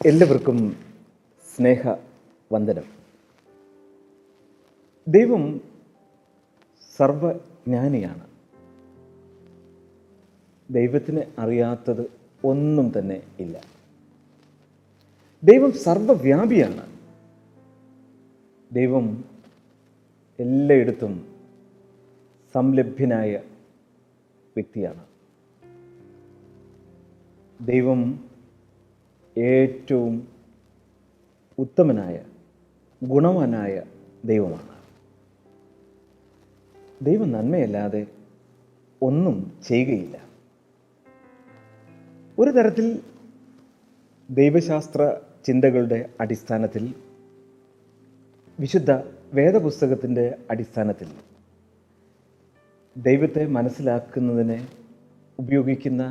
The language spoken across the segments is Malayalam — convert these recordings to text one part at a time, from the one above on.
എല്ലാവർക്കും സ്നേഹ വന്ദനം. ദൈവം സർവജ്ഞാനിയാണ്. ദൈവത്തിന് അറിയാത്തത് ഒന്നും തന്നെ ഇല്ല. ദൈവം സർവവ്യാപിയാണ്. ദൈവം എല്ലായിടത്തും സംലഭ്യനായ വ്യക്തിയാണ്. ദൈവം ഏറ്റവും ഉത്തമനായ ഗുണവാനായ ദൈവമാണ്. ദൈവം നന്മയല്ലാതെ ഒന്നും ചെയ്യുകയില്ല. ഒരു തരത്തിൽ ദൈവശാസ്ത്ര ചിന്തകളുടെ അടിസ്ഥാനത്തിൽ, വിശുദ്ധ വേദപുസ്തകത്തിൻ്റെ അടിസ്ഥാനത്തിൽ ദൈവത്തെ മനസ്സിലാക്കുന്നതിന് ഉപയോഗിക്കുന്ന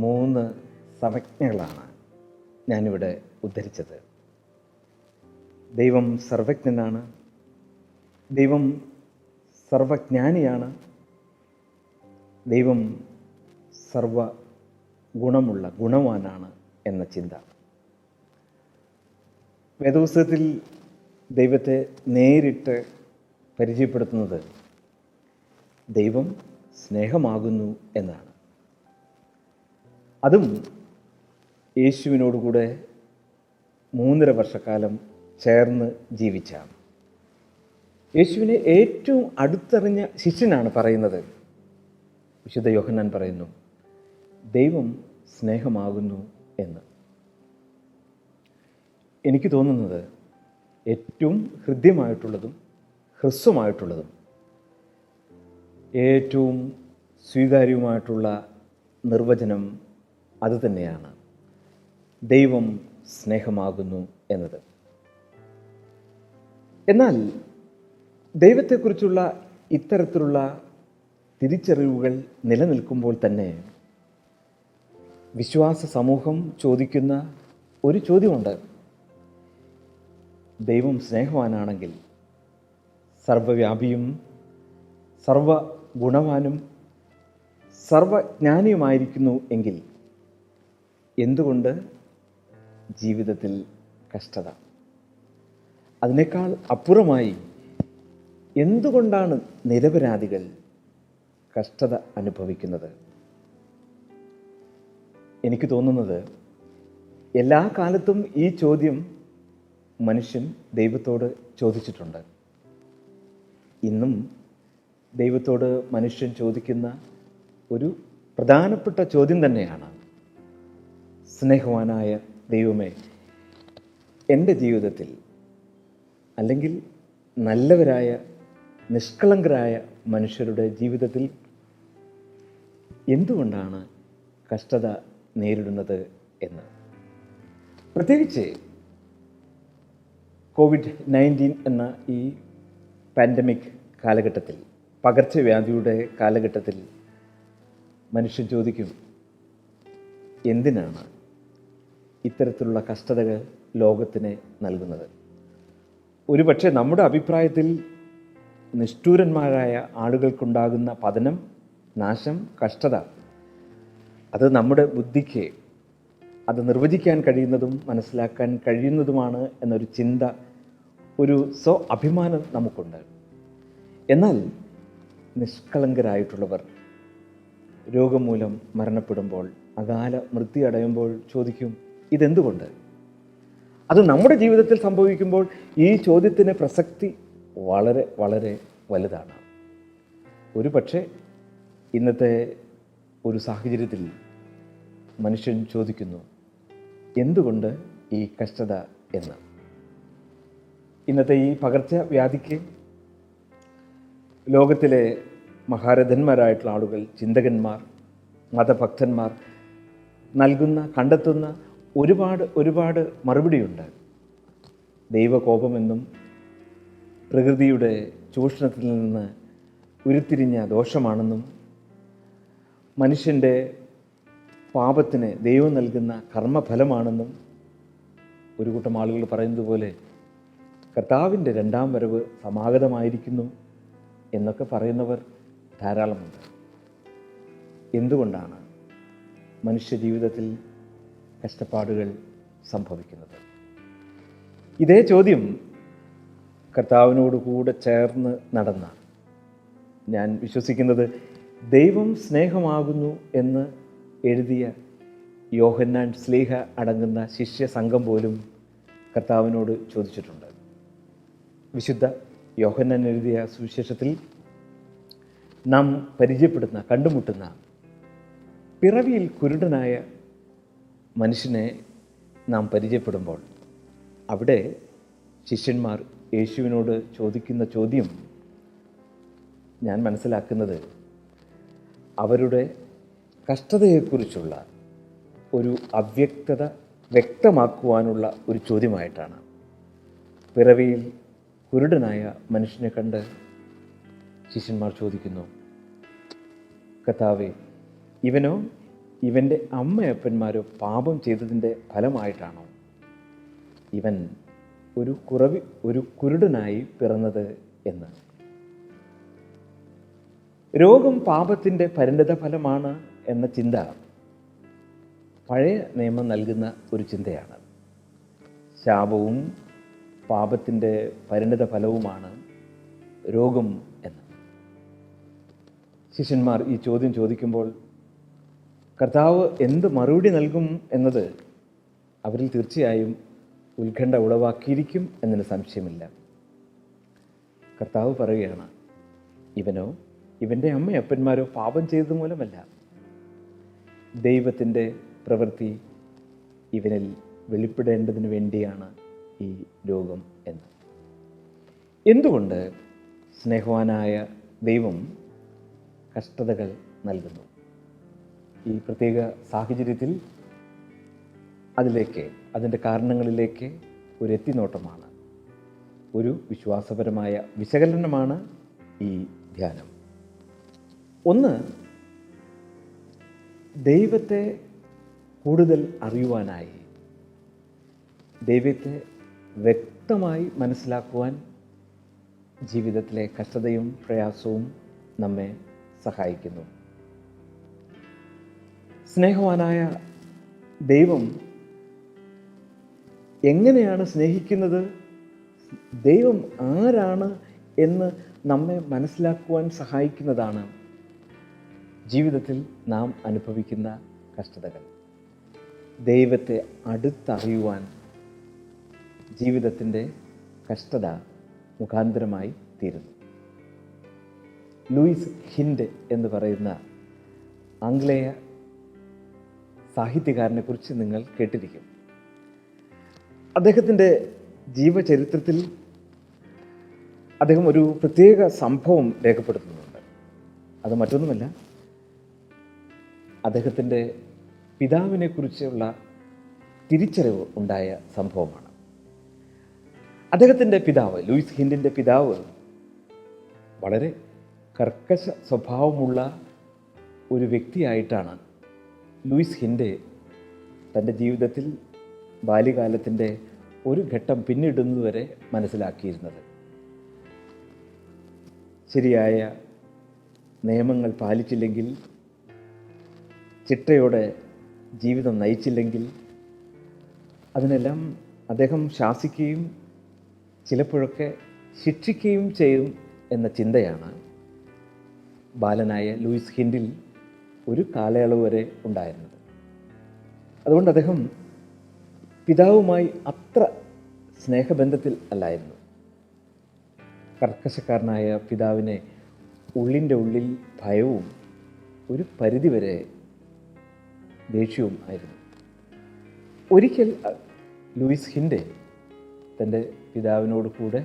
3 സംജ്ഞകളാണ് ഞാനിവിടെ ഉദ്ധരിച്ചത്. ദൈവം സർവജ്ഞനാണ്, ദൈവം സർവജ്ഞാനിയാണ്, ദൈവം സർവ ഗുണമുള്ള ഗുണവാനാണ് എന്ന ചിന്ത. വേദപുസ്തകത്തിൽ ദൈവത്തെ നേരിട്ട് പരിചയപ്പെടുത്തുന്നത് ദൈവം സ്നേഹമാകുന്നു എന്നാണ്. അതും യേശുവിനോടുകൂടെ 3.5 വർഷക്കാലം ചേർന്ന് ജീവിച്ചാണ്. യേശുവിനെ ഏറ്റവും അടുത്തറിഞ്ഞ ശിഷ്യനാണ് പറയുന്നത്. വിശുദ്ധ യോഹന്നാൻ പറയുന്നു, ദൈവം സ്നേഹമാകുന്നു എന്ന്. എനിക്ക് തോന്നുന്നത് ഏറ്റവും ഹൃദ്യമായിട്ടുള്ളതും ഹ്രസ്വമായിട്ടുള്ളതും ഏറ്റവും സ്വീകാര്യവുമായിട്ടുള്ള നിർവചനം അതുതന്നെയാണ്, ദൈവം സ്നേഹമാകുന്നു എന്നത്. എന്നാൽ ദൈവത്തെക്കുറിച്ചുള്ള ഇത്തരത്തിലുള്ള തിരിച്ചറിവുകൾ നിലനിൽക്കുമ്പോൾ തന്നെ വിശ്വാസ സമൂഹം ചോദിക്കുന്ന ഒരു ചോദ്യമുണ്ട്. ദൈവം സ്നേഹവാനാണെങ്കിൽ, സർവവ്യാപിയും സർവഗുണവാനും സർവജ്ഞാനിയുമായിരിക്കുന്നു എങ്കിൽ എന്തുകൊണ്ട് ജീവിതത്തിൽ കഷ്ടത? അതിനേക്കാൾ അപ്പുറമായി എന്തുകൊണ്ടാണ് നിരപരാധികൾ കഷ്ടത അനുഭവിക്കുന്നത്? എനിക്ക് തോന്നുന്നത് എല്ലാ കാലത്തും ഈ ചോദ്യം മനുഷ്യൻ ദൈവത്തോട് ചോദിച്ചിട്ടുണ്ട്. ഇന്നും ദൈവത്തോട് മനുഷ്യൻ ചോദിക്കുന്ന ഒരു പ്രധാനപ്പെട്ട ചോദ്യം തന്നെയാണ്, സ്നേഹവാനായ ദൈവമേ, എൻ്റെ ജീവിതത്തിൽ, അല്ലെങ്കിൽ നല്ലവരായ നിഷ്കളങ്കരായ മനുഷ്യരുടെ ജീവിതത്തിൽ എന്തുകൊണ്ടാണ് കഷ്ടത നേരിടുന്നത് എന്ന്. പ്രത്യേകിച്ച് COVID-19 എന്ന ഈ പാൻഡമിക് കാലഘട്ടത്തിൽ, പകർച്ചവ്യാധിയുടെ കാലഘട്ടത്തിൽ മനുഷ്യൻ ചോദിക്കും, എന്തിനാണ് ഇത്തരത്തിലുള്ള കഷ്ടതകൾ ലോകത്തിന് നൽകുന്നത്? ഒരുപക്ഷെ നമ്മുടെ അഭിപ്രായത്തിൽ നിഷ്ഠൂരന്മാരായ ആളുകൾക്കുണ്ടാകുന്ന പതനം, നാശം, കഷ്ടത, അത് നമ്മുടെ ബുദ്ധിക്ക് അത് നിർവചിക്കാൻ കഴിയുന്നതും മനസ്സിലാക്കാൻ കഴിയുന്നതുമാണ് എന്നൊരു ചിന്ത, ഒരു അഭിമാനം നമുക്കുണ്ട്. എന്നാൽ നിഷ്കളങ്കരായിട്ടുള്ളവർ രോഗം മൂലം മരണപ്പെടുമ്പോൾ, അകാല മൃത്യു അടയുമ്പോൾ ചോദിക്കും, ഇതെന്തുകൊണ്ട്? അത് നമ്മുടെ ജീവിതത്തിൽ സംഭവിക്കുമ്പോൾ ഈ ചോദ്യത്തിന് പ്രസക്തി വളരെ വളരെ വലുതാണ്. ഒരു പക്ഷേ ഇന്നത്തെ ഒരു സാഹചര്യത്തിൽ മനുഷ്യൻ ചോദിക്കുന്നു, എന്തുകൊണ്ട് ഈ കഷ്ടത എന്ന്. ഇന്നത്തെ ഈ പകർച്ചവ്യാധിക്ക് ലോകത്തിലെ മഹാരഥന്മാരായിട്ടുള്ള ആളുകൾ, ചിന്തകന്മാർ, മതഭക്തന്മാർ കണ്ടെത്തുന്ന ഒരുപാട് മറുപടിയുണ്ട്. ദൈവകോപമെന്നും പ്രകൃതിയുടെ ചൂഷണത്തിൽ നിന്ന് ഉരുത്തിരിഞ്ഞ ദോഷമാണെന്നും മനുഷ്യൻ്റെ പാപത്തിന് ദൈവം നൽകുന്ന കർമ്മഫലമാണെന്നും ഒരു കൂട്ടം ആളുകൾ പറയുന്നത് പോലെ കർത്താവിൻ്റെ 2ാം വരവ് സമാഗതമായിരിക്കുന്നു എന്നൊക്കെ പറയുന്നവർ ധാരാളമുണ്ട്. എന്തുകൊണ്ടാണ് മനുഷ്യജീവിതത്തിൽ കഷ്ടപ്പാടുകൾ സംഭവിക്കുന്നത്? ഇതേ ചോദ്യം കർത്താവിനോട് കൂടെ ചേർന്ന് നടന്ന, ഞാൻ വിശ്വസിക്കുന്നത് ദൈവം സ്നേഹമാകുന്നു എന്ന് എഴുതിയ യോഹന്നാൻ ശ്ലീഹ അടങ്ങുന്ന ശിഷ്യ സംഘം പോലും കർത്താവിനോട് ചോദിച്ചിട്ടുണ്ട്. വിശുദ്ധ യോഹന്നാൻ എഴുതിയ സുവിശേഷത്തിൽ നാം പരിചയപ്പെടുന്ന, കണ്ടുമുട്ടുന്ന പിറവിയിൽ കുരുടനായ മനുഷ്യനെ നാം പരിചയപ്പെടുമ്പോൾ അവിടെ ശിഷ്യന്മാർ യേശുവിനോട് ചോദിക്കുന്ന ചോദ്യം ഞാൻ മനസ്സിലാക്കുന്നത് അവരുടെ കഷ്ടതയെക്കുറിച്ചുള്ള ഒരു അവ്യക്തത വ്യക്തമാക്കുവാനുള്ള ഒരു ചോദ്യമായിട്ടാണ്. പിറവിയിൽ കുരുടനായ മനുഷ്യനെ കണ്ട് ശിഷ്യന്മാർ ചോദിക്കുന്നു, കർത്താവേ, ഇവനോ ഇവൻ്റെ അമ്മയപ്പന്മാരോ പാപം ചെയ്തതിൻ്റെ ഫലമായിട്ടാണോ ഇവൻ ഒരു കുരുടനായി പിറന്നത് എന്ന്? രോഗം പാപത്തിൻ്റെ പരിണിത ഫലമാണ് എന്ന ചിന്ത പഴയ നിയമം നൽകുന്ന ഒരു ചിന്തയാണ്. ശാപവും പാപത്തിൻ്റെ പരിണിത ഫലവുമാണ് രോഗം എന്ന്. ശിഷ്യന്മാർ ഈ ചോദ്യം ചോദിക്കുമ്പോൾ കർത്താവ് എന്ത് മറുപടി നൽകും എന്നത് അവരിൽ തീർച്ചയായും ഉത്കണ്ഠ ഉളവാക്കിയിരിക്കും എന്നതിന് സംശയമില്ല. കർത്താവ് പറയുകയാണ്, ഇവനോ ഇവൻ്റെ അമ്മയപ്പന്മാരോ പാപം ചെയ്തത് മൂലമല്ല, ദൈവത്തിൻ്റെ പ്രവൃത്തി ഇവനിൽ വെളിപ്പെടേണ്ടതിന് വേണ്ടിയാണ് ഈ രോഗം എന്ന്. എന്തുകൊണ്ട് സ്നേഹവാനായ ദൈവം കഷ്ടതകൾ നൽകുന്നു? ഈ പ്രത്യേക സാഹചര്യത്തിൽ അതിൻ്റെ കാരണങ്ങളിലേക്ക് ഒരു എത്തിനോട്ടമാണ്, ഒരു വിശ്വാസപരമായ വിശകലനമാണ് ഈ ധ്യാനം. ഒന്ന്, ദൈവത്തെ കൂടുതൽ അറിയുവാനായി, ദൈവത്തെ വ്യക്തമായി മനസ്സിലാക്കുവാൻ ജീവിതത്തിലെ കഷ്ടതയും പ്രയാസവും നമ്മെ സഹായിക്കുന്നു. സ്നേഹവാനായ ദൈവം എങ്ങനെയാണ് സ്നേഹിക്കുന്നത്, ദൈവം ആരാണ് എന്ന് നമ്മെ മനസ്സിലാക്കുവാൻ സഹായിക്കുന്നതാണ് ജീവിതത്തിൽ നാം അനുഭവിക്കുന്ന കഷ്ടതകൾ. ദൈവത്തെ അടുത്തറിയുവാൻ ജീവിതത്തിൻ്റെ കഷ്ടത മുഖാന്തരമായി തീരുന്നു. ലൂയിസ് ഹിൻഡ് എന്ന് പറയുന്ന ആംഗ്ലേയ സാഹിത്യകാരനെക്കുറിച്ച് നിങ്ങൾ കേട്ടിരിക്കും. അദ്ദേഹത്തിൻ്റെ ജീവചരിത്രത്തിൽ അദ്ദേഹം ഒരു പ്രത്യേക സംഭവം രേഖപ്പെടുത്തുന്നുണ്ട്. അത് മറ്റൊന്നുമല്ല, അദ്ദേഹത്തിൻ്റെ പിതാവിനെക്കുറിച്ചുള്ള തിരിച്ചറിവ് ഉണ്ടായ സംഭവമാണ്. അദ്ദേഹത്തിൻ്റെ പിതാവ്, ലൂയിസ് ഹിൻഡിൻ്റെ പിതാവ്, വളരെ കർക്കശ സ്വഭാവമുള്ള ഒരു വ്യക്തിയായിട്ടാണ് ലൂയിസ് ഹിൻഡ് തൻ്റെ ജീവിതത്തിൽ ബാല്യകാലത്തിൻ്റെ ഒരു ഘട്ടം പിന്നിടുന്നതുവരെ മനസ്സിലാക്കിയിരുന്നത്. ശരിയായ നിയമങ്ങൾ പാലിച്ചില്ലെങ്കിൽ, ചിട്ടയോടെ ജീവിതം നയിച്ചില്ലെങ്കിൽ അതിനെല്ലാം അദ്ദേഹം ശാസിക്കുകയും ചിലപ്പോഴൊക്കെ ശിക്ഷിക്കുകയും ചെയ്യും എന്ന ചിന്തയാണ് ബാലനായ ലൂയിസ് ഹിൻഡിൽ ഒരു കാലയളവ് വരെ ഉണ്ടായിരുന്നത്. അതുകൊണ്ട് അദ്ദേഹം പിതാവുമായി അത്ര സ്നേഹബന്ധത്തിൽ അല്ലായിരുന്നു. കർക്കശക്കാരനായ പിതാവിനെ ഉള്ളിൻ്റെ ഉള്ളിൽ ഭയവും ഒരു പരിധിവരെ ദേഷ്യവും ആയിരുന്നു. ഒരിക്കൽ ലൂയിസ് ഹിൻഡ് തൻ്റെ പിതാവിനോട് കൂടെ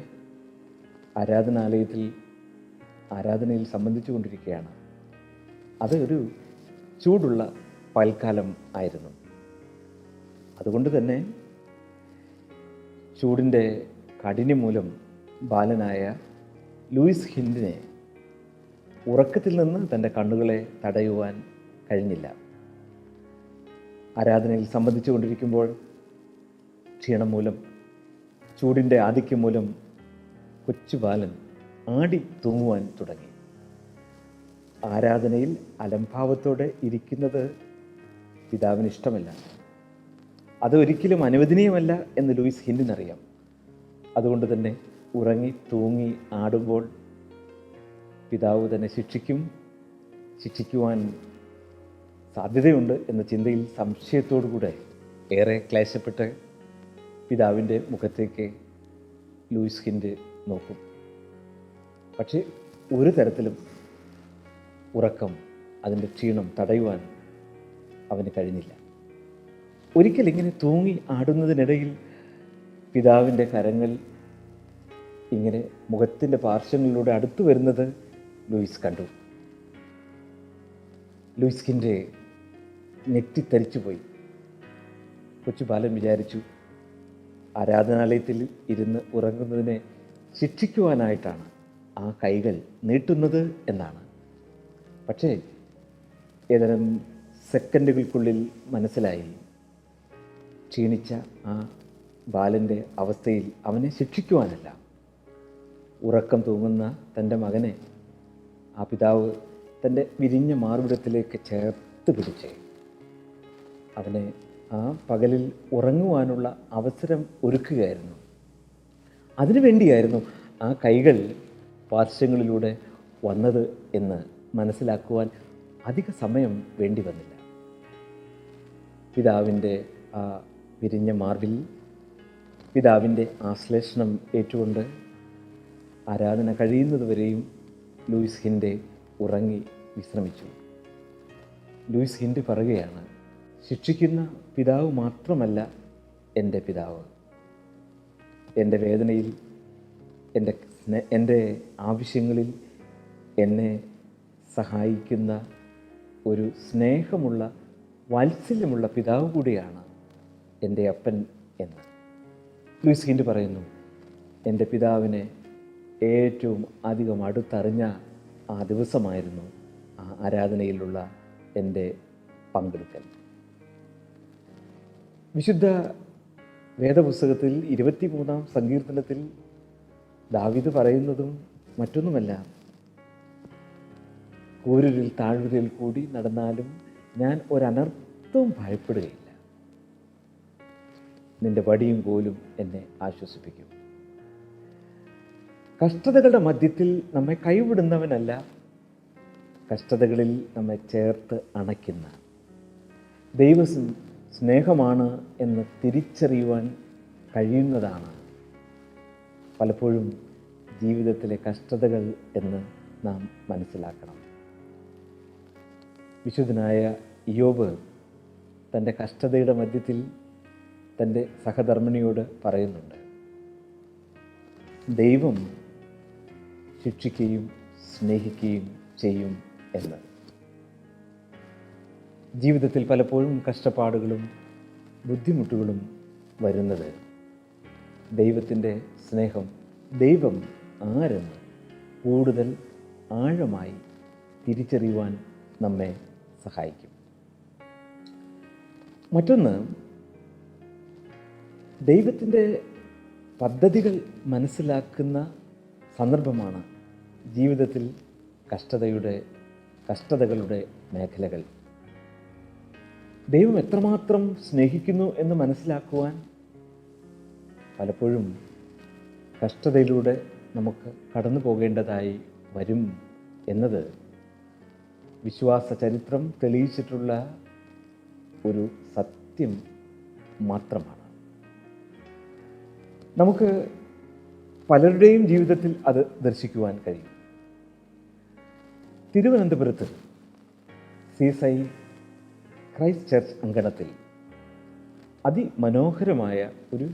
ആരാധനയിൽ സംബന്ധിച്ചു കൊണ്ടിരിക്കുകയാണ്. അത് ഒരു ചൂടുള്ള പകൽക്കാലം ആയിരുന്നു. അതുകൊണ്ട് തന്നെ ചൂടിൻ്റെ കാഠിന്യം മൂലം ബാലനായ ലൂയിസ് ഹിൻഡിനെ ഉറക്കത്തിൽ നിന്ന് തൻ്റെ കണ്ണുകളെ തടയുവാൻ കഴിഞ്ഞില്ല. ആരാധനയിൽ സംബന്ധിച്ചു കൊണ്ടിരിക്കുമ്പോൾ ക്ഷീണം മൂലം, ചൂടിൻ്റെ ആധിക്യം മൂലം കൊച്ചു ബാലൻ ആടി തൂങ്ങുവാൻ തുടങ്ങി. ആരാധനയിൽ അലംഭാവത്തോടെ ഇരിക്കുന്നത് പിതാവിന് ഇഷ്ടമല്ല. അതൊരിക്കലും അനുവദനീയമല്ല എന്ന് ലൂയിസ് ഹിൻഡിനറിയാം. അതുകൊണ്ട് തന്നെ ഉറങ്ങി തൂങ്ങി ആടുമ്പോൾ പിതാവ് തന്നെ ശിക്ഷിക്കുവാൻ സാധ്യതയുണ്ട് എന്ന ചിന്തയിൽ സംശയത്തോടുകൂടെ ഏറെ ക്ലേശപ്പെട്ട് പിതാവിൻ്റെ മുഖത്തേക്ക് ലൂയിസ് ഹിൻഡ് നോക്കും. പക്ഷേ ഒരു തരത്തിലും ഉറക്കം, അതിൻ്റെ ക്ഷീണം തടയുവാൻ അവന് കഴിഞ്ഞില്ല. ഒരിക്കൽ ഇങ്ങനെ തൂങ്ങി ആടുന്നതിനിടയിൽ പിതാവിൻ്റെ കരങ്ങൾ ഇങ്ങനെ മുഖത്തിൻ്റെ പാർശ്വങ്ങളിലൂടെ അടുത്തു വരുന്നത് ലൂയിസ് കണ്ടു. ലൂയിസ് ഹിൻഡ് ഞെട്ടിത്തരിച്ചുപോയി. കൊച്ചു ബാലൻ വിചാരിച്ചു ആരാധനാലയത്തിൽ ഇരുന്ന് ഉറങ്ങുന്നതിനെ ശിക്ഷിക്കുവാനായിട്ടാണ് ആ കൈകൾ നീട്ടുന്നത് എന്നാണ്. പക്ഷേ ഏതാനും സെക്കൻഡുകൾക്കുള്ളിൽ മനസ്സിലായി, ക്ഷീണിച്ച ആ ബാലൻ്റെ അവസ്ഥയിൽ അവനെ ശിക്ഷിക്കുവാനല്ല, ഉറക്കം തൂങ്ങുന്ന തൻ്റെ മകനെ ആ പിതാവ് തൻ്റെ വിരിഞ്ഞ മാർവിടത്തിലേക്ക് ചേർത്ത് പിടിച്ച് അവനെ ആ പകലിൽ ഉറങ്ങുവാനുള്ള അവസരം ഒരുക്കുകയായിരുന്നു. അതിനുവേണ്ടിയായിരുന്നു ആ കൈകൾ പാർശ്വങ്ങളിലൂടെ വന്നത് എന്ന് മനസ്സിലാക്കുവാൻ അധിക സമയം വേണ്ടി വന്നില്ല. പിതാവിൻ്റെ ആ വിരിഞ്ഞ മാർവിൽ പിതാവിൻ്റെ ആശ്ലേഷണം ഏറ്റുകൊണ്ട് ആരാധന കഴിയുന്നതുവരെയും ലൂയിസ് ഹിൻഡ് ഉറങ്ങി വിശ്രമിച്ചു. ലൂയിസ് ഹിൻഡ് പറയുകയാണ്, ശിക്ഷിക്കുന്ന പിതാവ് മാത്രമല്ല എൻ്റെ പിതാവ്. എൻ്റെ വേദനയിൽ, എൻ്റെ ആവശ്യങ്ങളിൽ എന്നെ സഹായിക്കുന്ന ഒരു സ്നേഹമുള്ള, വാത്സല്യമുള്ള പിതാവ് കൂടിയാണ് എൻ്റെ അപ്പൻ എന്ന് ലൂയിസ് ഹിൻഡ് പറയുന്നു. എൻ്റെ പിതാവിനെ ഏറ്റവും അധികം അടുത്തറിഞ്ഞ ആ ദിവസമായിരുന്നു ആ ആരാധനയിലുള്ള എൻ്റെ പങ്കെടുക്കൽ. വിശുദ്ധ വേദപുസ്തകത്തിൽ 23-ാം സങ്കീർത്തനത്തിൽ ദാവീദ് പറയുന്നതും മറ്റൊന്നുമല്ല, കൂരിരുൾ താഴ്വരയിൽ കൂടി നടന്നാലും ഞാൻ ഒരനർത്ഥവും ഭയപ്പെടുകയില്ല, നിന്റെ വടിയും കോലും എന്നെ ആശ്വസിപ്പിക്കും. കഷ്ടതകളുടെ മധ്യത്തിൽ നമ്മെ കൈവിടുന്നവനല്ല, കഷ്ടതകളിൽ നമ്മെ ചേർത്ത് അണയ്ക്കുന്ന ദൈവ സ്നേഹമാണ് എന്ന് തിരിച്ചറിയുവാൻ കഴിയുന്നതാണ് പലപ്പോഴും ജീവിതത്തിലെ കഷ്ടതകൾ എന്ന് നാം മനസ്സിലാക്കണം. വിശുദ്ധനായ ഇയ്യോബ് തൻ്റെ കഷ്ടതയുടെ മധ്യത്തിൽ തൻ്റെ സഹധർമ്മിണിയോട് പറയുന്നുണ്ട്, ദൈവം ശിക്ഷിക്കുകയും സ്നേഹിക്കുകയും ചെയ്യും എന്ന്. ജീവിതത്തിൽ പലപ്പോഴും കഷ്ടപ്പാടുകളും ബുദ്ധിമുട്ടുകളും വരുന്നത് ദൈവത്തിൻ്റെ സ്നേഹം, ദൈവം ആരെന്ന് കൂടുതൽ ആഴമായി തിരിച്ചറിയുവാൻ നമ്മെ സഹായിക്കും. മറ്റൊന്ന്, ദൈവത്തിൻ്റെ പദ്ധതികൾ മനസ്സിലാക്കുന്ന സന്ദർഭമാണ് ജീവിതത്തിൽ കഷ്ടതകളുടെ മേഖലകൾ. ദൈവം എത്രമാത്രം സ്നേഹിക്കുന്നു എന്ന് മനസ്സിലാക്കുവാൻ പലപ്പോഴും കഷ്ടതയിലൂടെ നമുക്ക് കടന്നു പോകേണ്ടതായി വരും എന്നത് വിശ്വാസ ചരിത്രം തെളിയിച്ചിട്ടുള്ള ഒരു സത്യം മാത്രമാണ്. നമുക്ക് പലരുടെയും ജീവിതത്തിൽ അത് ദർശിക്കുവാൻ കഴിയും. തിരുവനന്തപുരത്ത് സീസൈ ക്രൈസ്റ്റ് ചർച്ച് അങ്കണത്തിൽ അതിമനോഹരമായ ഒരു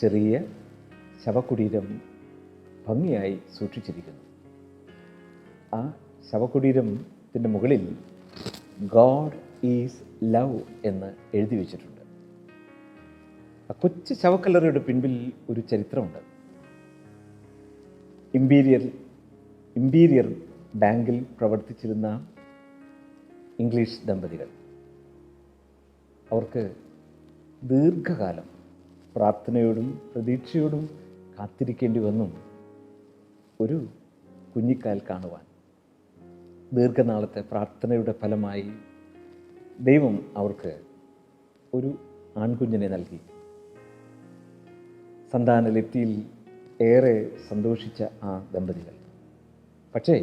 ചെറിയ ശവകുടീരം ഭംഗിയായി സൂക്ഷിച്ചിരിക്കുന്നു. ആ ശവകുടീരത്തിൻ്റെ മുകളിൽ ഗോഡ് ഈസ് ലവ് എന്ന് എഴുതി വച്ചിട്ടുണ്ട്. ആ കൊച്ചു ശവക്കല്ലറയുടെ പിൻപിൽ ഒരു ചരിത്രമുണ്ട്. ഇമ്പീരിയർ ബാങ്കിൽ പ്രവർത്തിച്ചിരുന്ന ഇംഗ്ലീഷ് ദമ്പതികൾ, അവർക്ക് ദീർഘകാലം പ്രാർത്ഥനയോടും പ്രതീക്ഷയോടും കാത്തിരിക്കേണ്ടി വന്നു ഒരു കുഞ്ഞിക്കാൽ കാണുവാൻ. ദീർഘനാളത്തെ പ്രാർത്ഥനയുടെ ഫലമായി ദൈവം അവർക്ക് ഒരു ആൺകുഞ്ഞിനെ നൽകി. സന്താനലബ്ധിയിൽ ഏറെ സന്തോഷിച്ച ആ ദമ്പതികൾ. പക്ഷേ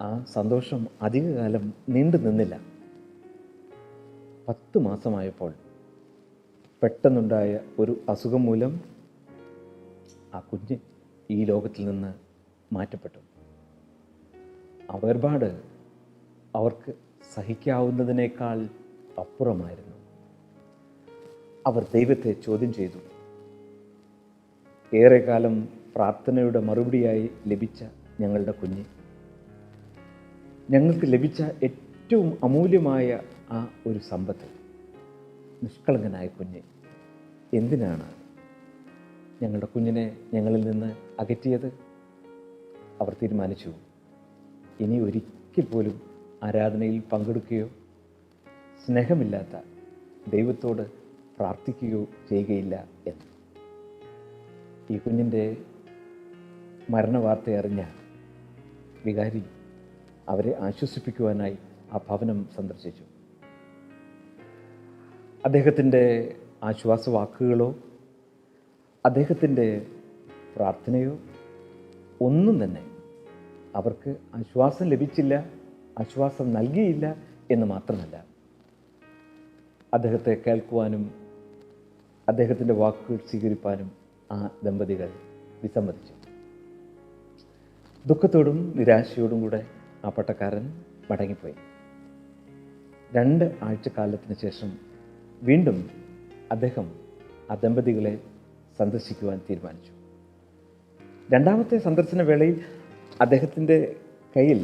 ആ സന്തോഷം അധികകാലം നീണ്ടു നിന്നില്ല. 10 മാസമായപ്പോൾ പെട്ടെന്നുണ്ടായ ഒരു അസുഖം മൂലം ആ കുഞ്ഞ് ഈ ലോകത്തിൽ നിന്ന് മാറ്റപ്പെട്ടു. ആ വേർപാട് അവർക്ക് സഹിക്കാവുന്നതിനേക്കാൾ അപ്പുറമായിരുന്നു. അവർ ദൈവത്തെ ചോദ്യം ചെയ്തു. ഏറെക്കാലം പ്രാർത്ഥനയുടെ മറുപടിയായി ലഭിച്ച ഞങ്ങളുടെ കുഞ്ഞ്, ഞങ്ങൾക്ക് ലഭിച്ച ഏറ്റവും അമൂല്യമായ ആ ഒരു സമ്പത്ത്, നിഷ്കളങ്കനായ കുഞ്ഞ്, എന്തിനാണ് ഞങ്ങളുടെ കുഞ്ഞിനെ ഞങ്ങളിൽ നിന്ന് അകറ്റിയത്? അവർ തീരുമാനിച്ചു, ഇനി ഒരിക്കൽ പോലും ആരാധനയിൽ പങ്കെടുക്കുകയോ സ്നേഹമില്ലാത്ത ദൈവത്തോട് പ്രാർത്ഥിക്കുകയോ ചെയ്യുകയില്ല എന്ന്. ഈ കുഞ്ഞിൻ്റെ മരണവാർത്ത അറിഞ്ഞ വികാരി അവരെ ആശ്വസിപ്പിക്കുവാനായി ആ ഭവനം സന്ദർശിച്ചു. അദ്ദേഹത്തിൻ്റെ ആശ്വാസവാക്കുകളോ അദ്ദേഹത്തിൻ്റെ പ്രാർത്ഥനയോ ഒന്നും തന്നെ അവർക്ക് ആശ്വാസം ലഭിച്ചില്ല, ആശ്വാസം നൽകിയില്ല എന്ന് മാത്രമല്ല, അദ്ദേഹത്തെ കേൾക്കുവാനും അദ്ദേഹത്തിൻ്റെ വാക്കുകൾ സ്വീകരിപ്പാനും ആ ദമ്പതികൾ വിസമ്മതിച്ചു. ദുഃഖത്തോടും നിരാശയോടും കൂടെ ആ പട്ടക്കാരൻ മടങ്ങിപ്പോയി. 2 ആഴ്ചക്കാലത്തിന് ശേഷം വീണ്ടും അദ്ദേഹം ആ ദമ്പതികളെ സന്ദർശിക്കുവാൻ തീരുമാനിച്ചു. 2ാമത്തെ സന്ദർശന വേളയിൽ അദ്ദേഹത്തിൻ്റെ കയ്യിൽ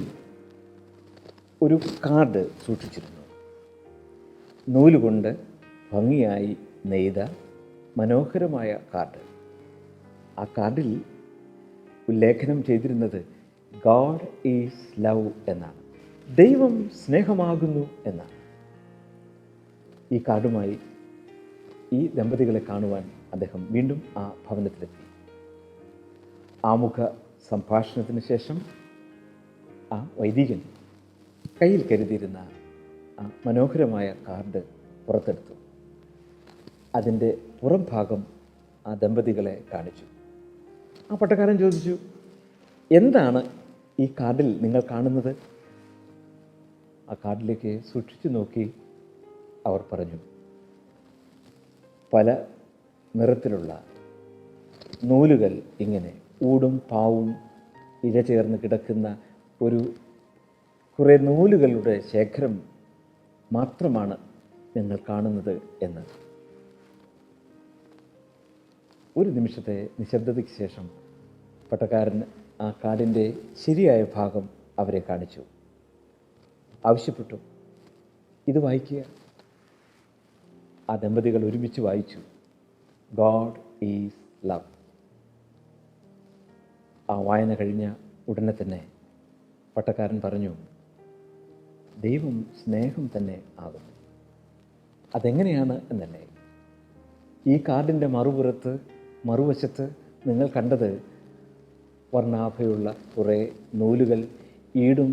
ഒരു കാർഡ് സൂക്ഷിച്ചിരുന്നു. നൂലുകൊണ്ട് ഭംഗിയായി നെയ്ത മനോഹരമായ കാർഡ്. ആ കാർഡിൽ ഉല്ലേഖനം ചെയ്തിരുന്നത് ഗോഡ് ഈസ് ലവ് എന്നാണ്. ദൈവം സ്നേഹമാകുന്നു എന്നാണ്. ഈ കാർഡുമായി ഈ ദമ്പതികളെ കാണുവാൻ അദ്ദേഹം വീണ്ടും ആ ഭവനത്തിലെത്തി. ആമുഖ സംഭാഷണത്തിന് ശേഷം ആ വൈദികൻ കയ്യിൽ കരുതിയിരുന്ന ആ മനോഹരമായ കാർഡ് പുറത്തെടുത്തു. അതിൻ്റെ പുറം ഭാഗം ആ ദമ്പതികളെ കാണിച്ചു. ആ പട്ടക്കാരൻ ചോദിച്ചു, എന്താണ് ഈ കാർഡിൽ നിങ്ങൾ കാണുന്നത്? ആ കാർഡിലേക്ക് സൂക്ഷിച്ചു നോക്കി അവർ പറഞ്ഞു, പല നിറത്തിലുള്ള നൂലുകൾ ഇങ്ങനെ ഊടും പാവും ഇഴചേർന്ന് കിടക്കുന്ന കുറേ നൂലുകളുടെ ശേഖരം മാത്രമാണ് ഞങ്ങൾ കാണുന്നത് എന്ന്. ഒരു നിമിഷത്തെ നിശബ്ദതയ്ക്ക് ശേഷം പട്ടക്കാരൻ ആ കാർഡിൻ്റെ ശരിയായ ഭാഗം അവരെ കാണിച്ചു. ആവശ്യപ്പെട്ടു, ഇത് വായിക്കുക. ആ ദമ്പതികൾ ഒരുമിച്ച് വായിച്ചു, ഗോഡ് ഈസ് ലവ്. ആ വായന കഴിഞ്ഞ ഉടനെ തന്നെ പട്ടക്കാരൻ പറഞ്ഞു, ദൈവം സ്നേഹം തന്നെ ആകുന്നു. അതെങ്ങനെയാണ് എന്നല്ലേ? ഈ കാർഡിൻ്റെ മറുവശത്ത് നിങ്ങൾ കണ്ടത് വർണ്ണാഭയുള്ള കുറേ നൂലുകൾ ഊടും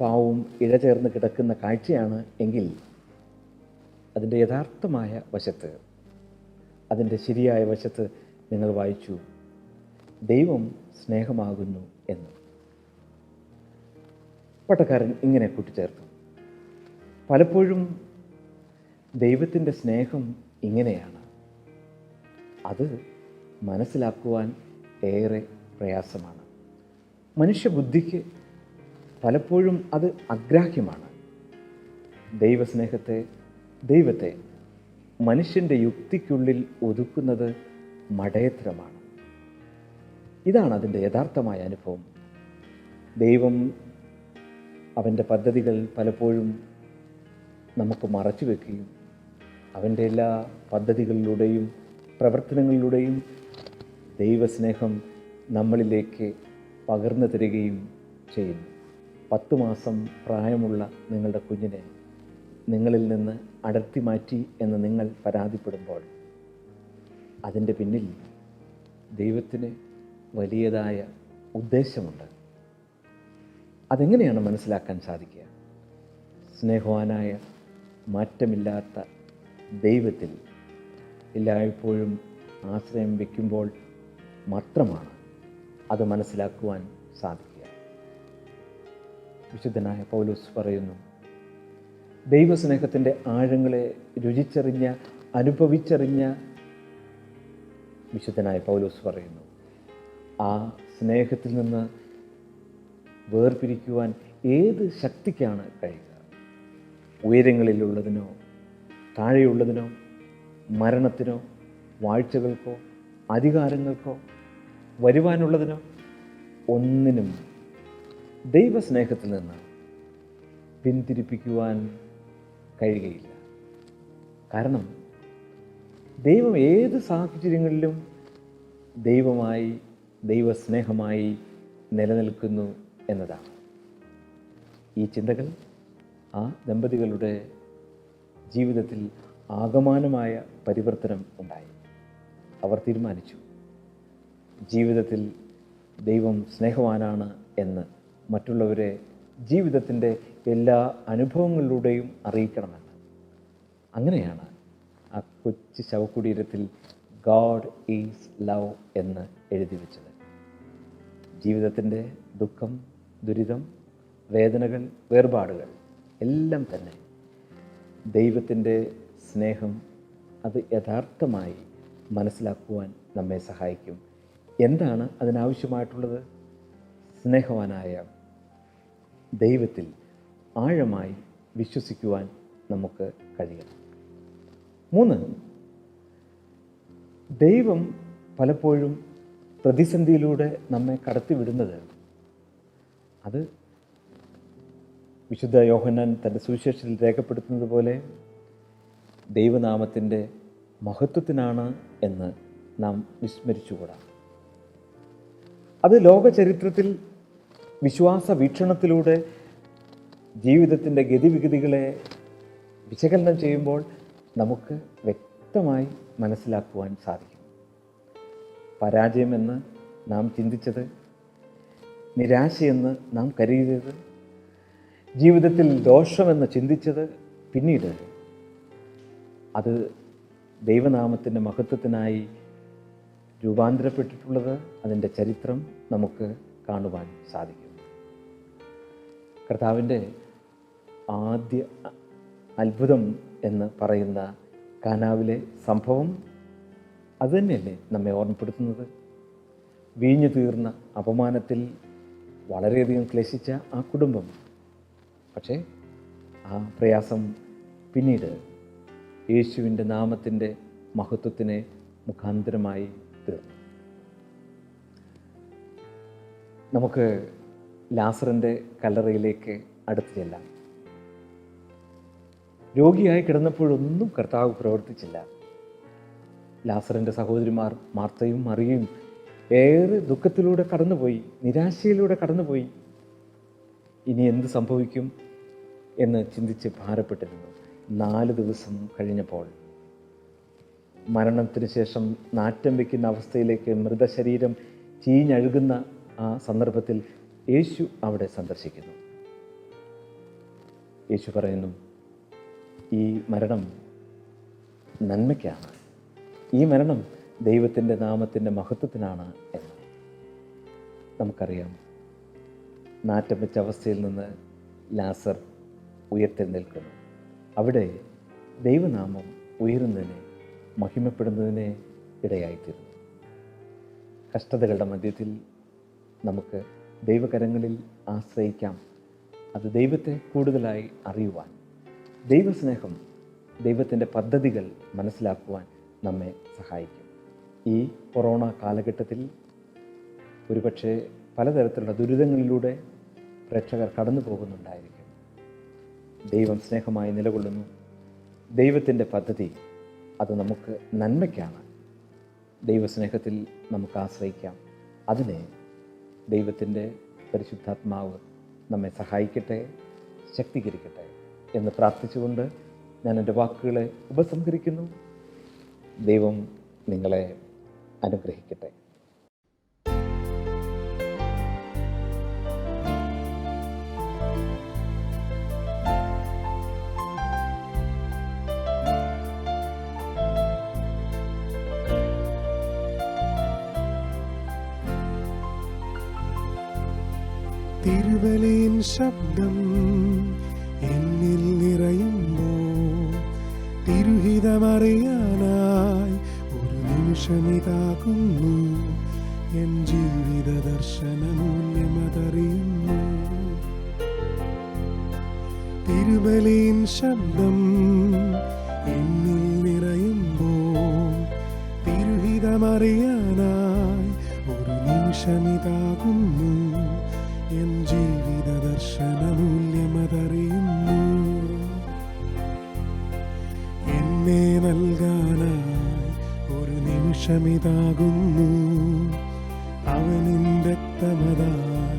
പാവും ഇഴചേർന്ന് കിടക്കുന്ന കാഴ്ചയാണ് എങ്കിൽ, അതിൻ്റെ യഥാർത്ഥമായ വശത്ത്, അതിൻ്റെ ശരിയായ വശത്ത് നിങ്ങൾ വായിച്ചു, ദൈവം സ്നേഹമാകുന്നു എന്ന്. പട്ടക്കാരൻ ഇങ്ങനെ കൂട്ടിച്ചേർത്തു, പലപ്പോഴും ദൈവത്തിൻ്റെ സ്നേഹം ഇങ്ങനെയാണ്. അത് മനസ്സിലാക്കുവാൻ ഏറെ പ്രയാസമാണ്. മനുഷ്യബുദ്ധിക്ക് പലപ്പോഴും അത് അഗ്രാഹ്യമാണ്. ദൈവത്തെ മനുഷ്യൻ്റെ യുക്തിക്കുള്ളിൽ ഒതുക്കുന്നത് മടയത്തരമാണ്. ഇതാണ് അതിൻ്റെ യഥാർത്ഥമായ അനുഭവം. ദൈവം അവൻ്റെ പദ്ധതികൾ പലപ്പോഴും നമുക്ക് മറച്ചു വയ്ക്കുകയും അവൻ്റെ എല്ലാ പദ്ധതികളിലൂടെയും പ്രവർത്തനങ്ങളിലൂടെയും ദൈവസ്നേഹം നമ്മളിലേക്ക് പകർന്നു തരികയും ചെയ്യുന്നു. 10 മാസം പ്രായമുള്ള നിങ്ങളുടെ കുഞ്ഞിനെ നിങ്ങളിൽ നിന്ന് അടർത്തി മാറ്റി എന്ന് നിങ്ങൾ പരാതിപ്പെടുമ്പോൾ അതിൻ്റെ പിന്നിൽ ദൈവത്തിന് വലിയതായ ഉദ്ദേശമുണ്ട്. അതെങ്ങനെയാണ് മനസ്സിലാക്കാൻ സാധിക്കുക? സ്നേഹവാനായ മാറ്റമില്ലാത്ത ദൈവത്തിൽ എല്ലായ്പ്പോഴും ആശ്രയം വയ്ക്കുമ്പോൾ മാത്രമാണ് അത് മനസ്സിലാക്കുവാൻ സാധിക്കുക. വിശുദ്ധനായ പൗലോസ് പറയുന്നു, ദൈവസ്നേഹത്തിൻ്റെ ആഴങ്ങളെ രുചിച്ചറിഞ്ഞ അനുഭവിച്ചറിഞ്ഞ വിശുദ്ധനായ പൗലോസ് പറയുന്നു, ആ സ്നേഹത്തിൽ നിന്ന് വേർപിരിക്കുവാൻ ഏത് ശക്തിക്കാണ് കഴിയുക? ഉയരങ്ങളിലുള്ളതിനോ താഴെയുള്ളതിനോ മരണത്തിനോ വാഴ്ചകൾക്കോ അധികാരങ്ങൾക്കോ വരുവാനുള്ളതിനോ ഒന്നിനും ദൈവസ്നേഹത്തിൽ നിന്ന് പിന്തിരിപ്പിക്കുവാൻ കഴിയുകയില്ല. കാരണം ദൈവം ഏത് സാഹചര്യങ്ങളിലും ദൈവമായി ദൈവസ്നേഹമായി നിലനിൽക്കുന്നു എന്നതാണ്. ഈ ചിന്തകൾ ആ ദമ്പതികളുടെ ജീവിതത്തിൽ ആകമാനമായ പരിവർത്തനം ഉണ്ടായി. അവർ തീരുമാനിച്ചു, ജീവിതത്തിൽ ദൈവം സ്നേഹവാനാണ് എന്ന് മറ്റുള്ളവരെ ജീവിതത്തിൻ്റെ എല്ലാ അനുഭവങ്ങളിലൂടെയും അറിയിക്കണമെന്ന്. അങ്ങനെയാണ് ആ കൊച്ചു ശവകുടീരത്തിൽ ഗോഡ് ഈസ് ലവ് എന്ന് എഴുതി വെച്ചത്. ജീവിതത്തിൻ്റെ ദുഃഖം, ദുരിതം, വേദനകൾ, വേർപാടുകൾ എല്ലാം തന്നെ ദൈവത്തിൻ്റെ സ്നേഹം അത് യഥാർത്ഥമായി മനസ്സിലാക്കുവാൻ നമ്മെ സഹായിക്കും. എന്താണ് അതിനാവശ്യമായിട്ടുള്ളത്? സ്നേഹവാനായ ദൈവത്തിൽ ആഴമായി വിശ്വസിക്കുവാൻ നമുക്ക് കഴിയണം. 3, ദൈവം പലപ്പോഴും പ്രതിസന്ധിയിലൂടെ നമ്മെ കടത്തിവിടുന്നത്, അത് വിശുദ്ധ യോഹന്നാൻ തൻ്റെ സുവിശേഷത്തിൽ രേഖപ്പെടുത്തുന്നത് പോലെ ദൈവനാമത്തിൻ്റെ മഹത്വത്തിനാണ് എന്ന് നാം വിസ്മരിച്ചുകൂടാ. അത് ലോക ചരിത്രത്തിൽ വിശ്വാസ വീക്ഷണത്തിലൂടെ ജീവിതത്തിൻ്റെ ഗതിവിഗതികളെ വിശകലനം ചെയ്യുമ്പോൾ നമുക്ക് വ്യക്തമായി മനസ്സിലാക്കുവാൻ സാധിക്കും. പരാജയമെന്ന് നാം ചിന്തിച്ചത്, നിരാശയെന്ന് നാം കരുതിയത്, ജീവിതത്തിൽ ദോഷമെന്ന് ചിന്തിച്ചത്, പിന്നീട് അത് ദൈവനാമത്തിൻ്റെ മഹത്വത്തിനായി രൂപാന്തരപ്പെട്ടിട്ടുള്ളത്, അതിൻ്റെ ചരിത്രം നമുക്ക് കാണുവാൻ സാധിക്കും. കർത്താവിൻ്റെ ആദ്യ അത്ഭുതം എന്ന് പറയുന്ന കാനാവിലെ സംഭവം അതുതന്നെയല്ലേ നമ്മെ ഓർമ്മപ്പെടുത്തുന്നത്? വീഞ്ഞു തീർന്ന അപമാനത്തിൽ വളരെയധികം ക്ലേശിച്ച ആ കുടുംബം, പക്ഷേ ആ പ്രയാസം പിന്നീട് യേശുവിൻ്റെ നാമത്തിൻ്റെ മഹത്വത്തിന് മുഖാന്തരമായി തീർന്നു. നമുക്ക് ലാസറിൻ്റെ കല്ലറയിലേക്ക് അടുത്ത് ചെല്ലാം. രോഗിയായി കിടന്നപ്പോഴൊന്നും കർത്താവ് പ്രവർത്തിച്ചില്ല. ലാസറിൻ്റെ സഹോദരിമാർ മാർത്തയും മറിയയും ഏറെ ദുഃഖത്തിലൂടെ കടന്നുപോയി, നിരാശയിലൂടെ കടന്നുപോയി. ഇനി എന്ത് സംഭവിക്കും എന്ന് ചിന്തിച്ച് ഭാരപ്പെട്ടിരുന്നു. 4 ദിവസം കഴിഞ്ഞപ്പോൾ മരണത്തിന് ശേഷം നാറ്റം വയ്ക്കുന്ന അവസ്ഥയിലേക്ക് മൃതശരീരം ചീഞ്ഞഴുകുന്ന ആ സന്ദർഭത്തിൽ യേശു അവിടെ സന്ദർശിക്കുന്നു. യേശു പറയുന്നു, ഈ മരണം നന്മയ്ക്കാണ്, ഈ മരണം ദൈവത്തിൻ്റെ നാമത്തിൻ്റെ മഹത്വത്തിനാണ് എന്ന്. നമുക്കറിയാം, നാറ്റം വെച്ച അവസ്ഥയിൽ നിന്ന് ലാസർ ഉയർത്തെഴുന്നേൽക്കുന്നു. അവിടെ ദൈവനാമം ഉയരുന്നതിനെ, മഹിമപ്പെടുന്നതിനെ ഇടയായിത്തീരുന്നു. കഷ്ടതകളുടെ മധ്യത്തിൽ നമുക്ക് ദൈവകരങ്ങളിൽ ആശ്രയിക്കാം. അത് ദൈവത്തെ കൂടുതലായി അറിയുവാൻ, ദൈവസ്നേഹം, ദൈവത്തിൻ്റെ പദ്ധതികൾ മനസ്സിലാക്കുവാൻ നമ്മെ സഹായിക്കും. ഈ കൊറോണ കാലഘട്ടത്തിൽ ഒരുപക്ഷെ പലതരത്തിലുള്ള ദുരിതങ്ങളിലൂടെ പ്രേക്ഷകർ കടന്നു പോകുന്നുണ്ടായിരിക്കും. ദൈവം സ്നേഹമായി നിലകൊള്ളുന്നു. ദൈവത്തിൻ്റെ പദ്ധതി അത് നമുക്ക് നന്മയ്ക്കാണ്. ദൈവസ്നേഹത്തിൽ നമുക്ക് ആശ്രയിക്കാം. അതിനെ ദൈവത്തിൻ്റെ പരിശുദ്ധാത്മാവ് നമ്മെ സഹായിക്കട്ടെ, ശക്തീകരിക്കട്ടെ എന്ന് പ്രാർത്ഥിച്ചുകൊണ്ട് ഞാൻ എൻ്റെ വാക്കുകളെ ഉപസംഹരിക്കുന്നു. ദൈവം നിങ്ങളെ അനുഗ്രഹിക്കട്ടെ. തിരുബലിയിൻ ശബ്ദം എന്നിൽ നിറയുമ്പോൾ തിരുഹിതമറിയാനായി ഒരു നിമിഷമിതാകുന്നു. എൻ ജീവിത ദർശനമൂല്യമതറിയുന്നു. തിരുബലിയിൻ ശബ്ദം എന്നിൽ നിറയുമ്പോൾ തിരുഹിതമറിയാനായി ഒരു നിമിഷമിതാകുന്നു. എൻ ജീവിത ദർശനമൂല്യമതറിയുന്നു. എന്നെ നൽകാനായി ഒരു നിമിഷമിതാകുന്നു. അവനിൻ രക്തമതാൽ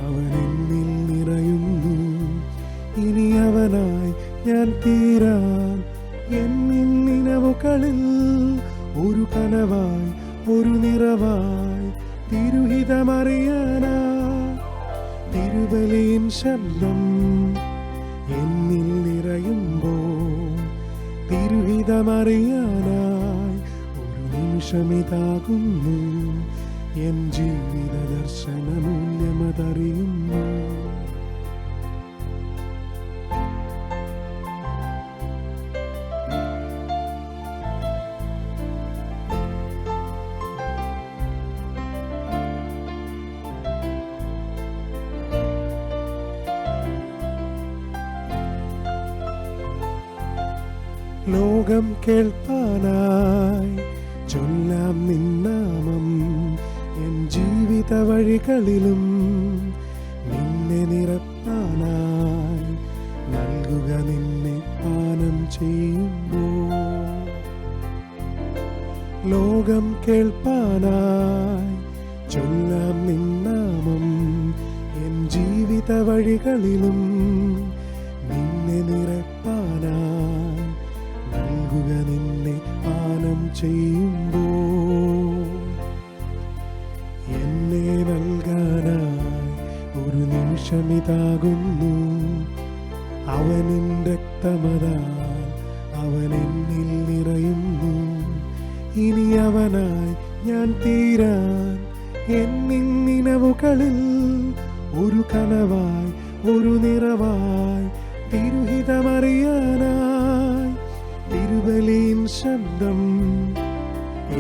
അവൻ എന്നിൽ നിറയുന്നു. ഇനി അവനായി ഞാൻ തീരാൻ എന്നിൻ നിലവുകളിൽ ഒരു കനവായി ഒരു നിറവായി തിരുഹിതമറിയാനായി തിരുബലിയിൻ ശബ്ദം എന്നിൽ നിറയുമ്പോൾ തിരുഹിതമറിയാനായി ഒരു നിമിഷമിതാകുന്നു. എൻ ജീവിത ദർശനമൂല്യമതറിയുന്നു. ലോകം കേൾപ്പാനായി ചൊല്ലാം നിന്നാമം. എൻ ജീവിത വഴികളിലും നിന്നെ നിറപ്പാനായി നൽകുക നിന്നെ പാനം ചെയ്യുമ്പോൾ. ലോകം കേൾപ്പാനായി ചൊല്ലാം നിന്നാമം. എൻ ജീവിത വഴികളിലും നിന്നെ നിറപ്പാനായി നൽകുക നിന്നെ പാനം ചെയ്യുമ്പോൾ. എന്നെ നൽകാനായി ഒരു നിമിഷമിതാകുന്നു. അവനിൻ രക്തമതാൽ അവൻ എന്നിൽ നിറയുന്നു. ഇനി അവനായി ഞാൻ തീരാൻ എന്നിൻ നിലവുകളിൽ ഒരു കനവായി ഒരു നിറവായി തിരുഹിതമറിയാനായി തിരുബലിയിൻ ശബ്ദം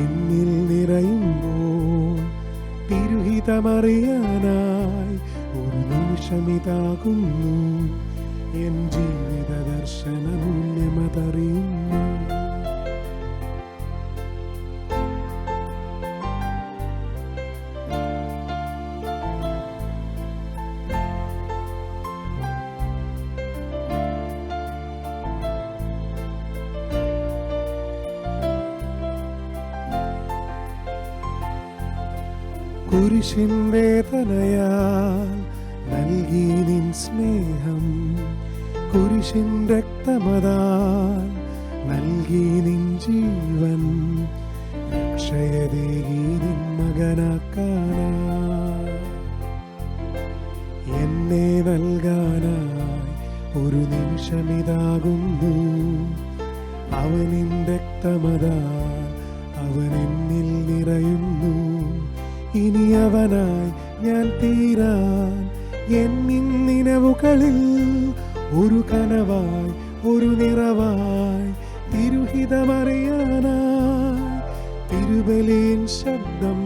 എന്നിൽ നിറയുമ്പോൾ തിരുഹിതമറിയാനായി ഒരു നിമിഷമിതാകുന്നു. എൻ ജീവിത ദർശനമൂല്യമതറിയുന്നു. കുരിശിൻ വേദനയാൽ നൽകി നിൻ സ്നേഹം. കുരിശിൻ രക്തമതാൽ നൽകി നിൻ ജീവൻ. രക്ഷയതേകി നിൻ മകനാക്കാനായി എന്നെ നൽകാനായി ഒരു നിമിഷമിതാകുന്നു. അവനിൻ രക്തമതാൽ അവൻ എന്നിൽ നിറയുന്നു. ഇനി അവനായി ഞാൻ തീരാൻ എന്നിൻ നിലവുകളിൽ ഒരു കനവായി ഒരു നിറവായി തിരുഹിതമറിയാനായി തിരുബലിയിൻ ശബ്ദം